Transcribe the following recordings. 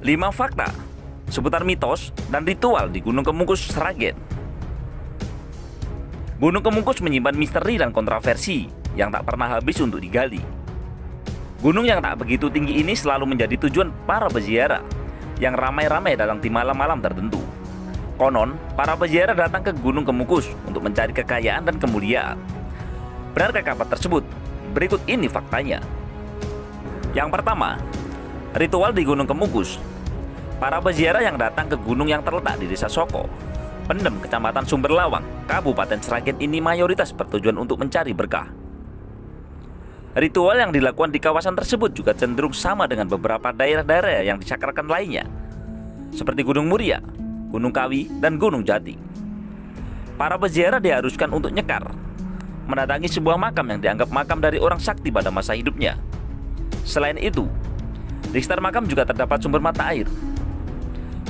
5 fakta seputar mitos dan ritual di Gunung Kemukus, Sragen. Gunung Kemukus menyimpan misteri dan kontroversi yang tak pernah habis untuk digali. Gunung yang tak begitu tinggi ini selalu menjadi tujuan para peziarah yang ramai-ramai datang di malam-malam tertentu. Konon, para peziarah datang ke Gunung Kemukus untuk mencari kekayaan dan kemuliaan. Benarkah kabar tersebut? Berikut ini faktanya. Yang pertama, ritual di Gunung Kemukus. Para peziarah yang datang ke gunung yang terletak di Desa Soko, Pendem, Kecamatan Sumberlawang, Kabupaten Sragen ini mayoritas bertujuan untuk mencari berkah. Ritual yang dilakukan di kawasan tersebut juga cenderung sama dengan beberapa daerah-daerah yang disakralkan lainnya, seperti Gunung Muria, Gunung Kawi, dan Gunung Jati. Para peziarah diharuskan untuk nyekar, mendatangi sebuah makam yang dianggap makam dari orang sakti pada masa hidupnya. Selain itu, di sekitar makam juga terdapat sumber mata air.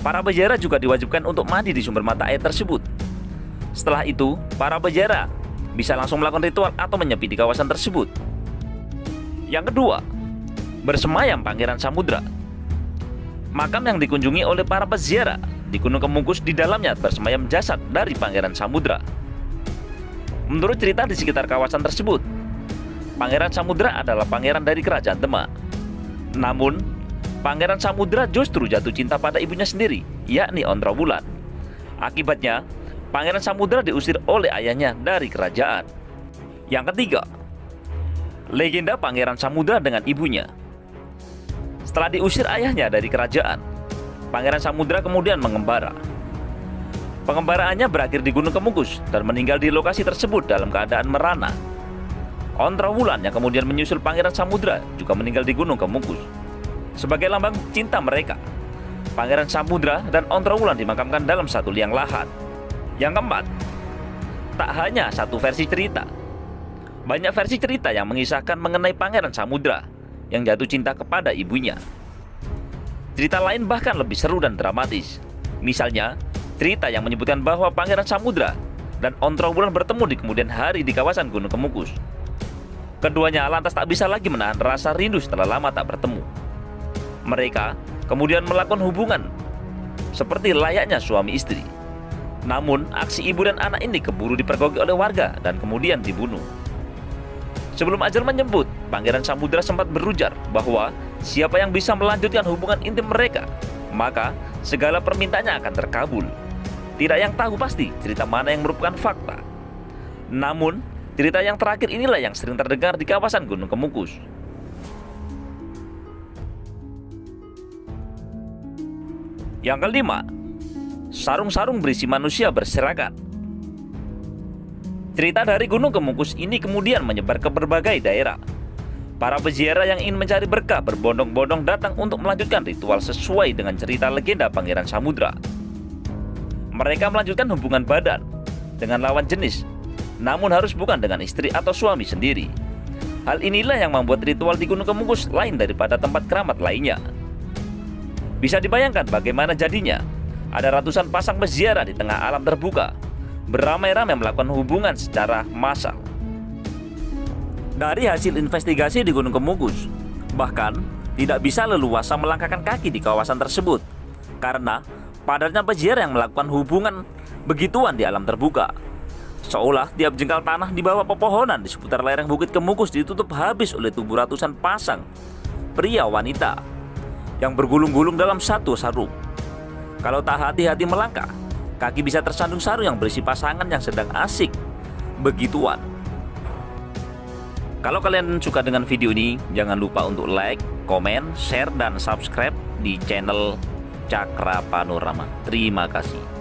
Para peziarah juga diwajibkan untuk mandi di sumber mata air tersebut. Setelah itu, para peziarah bisa langsung melakukan ritual atau menyepi di kawasan tersebut. Yang kedua, bersemayam Pangeran Samudra. Makam yang dikunjungi oleh para peziarah di Gunung Kemukus, di dalamnya bersemayam jasad dari Pangeran Samudra. Menurut cerita di sekitar kawasan tersebut, Pangeran Samudra adalah pangeran dari kerajaan Demak. Namun, Pangeran Samudra justru jatuh cinta pada ibunya sendiri, yakni Ontrowulan. Akibatnya, Pangeran Samudra diusir oleh ayahnya dari kerajaan. Yang ketiga, legenda Pangeran Samudra dengan ibunya. Setelah diusir ayahnya dari kerajaan, Pangeran Samudra kemudian mengembara. Pengembaraannya berakhir di Gunung Kemukus dan meninggal di lokasi tersebut dalam keadaan merana. Ontrowulan yang kemudian menyusul Pangeran Samudra juga meninggal di Gunung Kemukus. Sebagai lambang cinta mereka, Pangeran Samudra dan Ontrowulan dimakamkan dalam satu liang lahat. Yang keempat, tak hanya satu versi cerita. Banyak versi cerita yang mengisahkan mengenai Pangeran Samudra yang jatuh cinta kepada ibunya. Cerita lain bahkan lebih seru dan dramatis. Misalnya, cerita yang menyebutkan bahwa Pangeran Samudra dan Ontrowulan bertemu di kemudian hari di kawasan Gunung Kemukus. Keduanya lantas tak bisa lagi menahan rasa rindu setelah lama tak bertemu. Mereka kemudian melakukan hubungan seperti layaknya suami istri. Namun, aksi ibu dan anak ini keburu dipergoki oleh warga dan kemudian dibunuh. Sebelum ajal menjemput, Pangeran Samudra sempat berujar bahwa siapa yang bisa melanjutkan hubungan intim mereka, maka segala permintaannya akan terkabul. Tidak yang tahu pasti cerita mana yang merupakan fakta. Namun, cerita yang terakhir inilah yang sering terdengar di kawasan Gunung Kemukus. Yang kelima, sarung-sarung berisi manusia berserakan. Cerita dari Gunung Kemukus ini kemudian menyebar ke berbagai daerah. Para peziarah yang ingin mencari berkah berbondong-bondong datang untuk melanjutkan ritual sesuai dengan cerita legenda Pangeran Samudra. Mereka melanjutkan hubungan badan dengan lawan jenis, namun harus bukan dengan istri atau suami sendiri. Hal inilah yang membuat ritual di Gunung Kemukus lain daripada tempat keramat lainnya. Bisa dibayangkan bagaimana jadinya ada ratusan pasang peziarah di tengah alam terbuka, beramai-ramai melakukan hubungan secara massal. Dari hasil investigasi di Gunung Kemukus, bahkan tidak bisa leluasa melangkahkan kaki di kawasan tersebut karena padatnya peziarah yang melakukan hubungan begituan di alam terbuka. Seolah tiap jengkal tanah di bawah pepohonan di seputar lereng Bukit Kemukus ditutup habis oleh tubuh ratusan pasang pria wanita yang bergulung-gulung dalam satu sarung. Kalau tak hati-hati melangkah, kaki bisa tersandung sarung yang berisi pasangan yang sedang asik begituan. Kalau kalian suka dengan video ini, jangan lupa untuk like, komen, share, dan subscribe di channel Cakra Panorama. Terima kasih.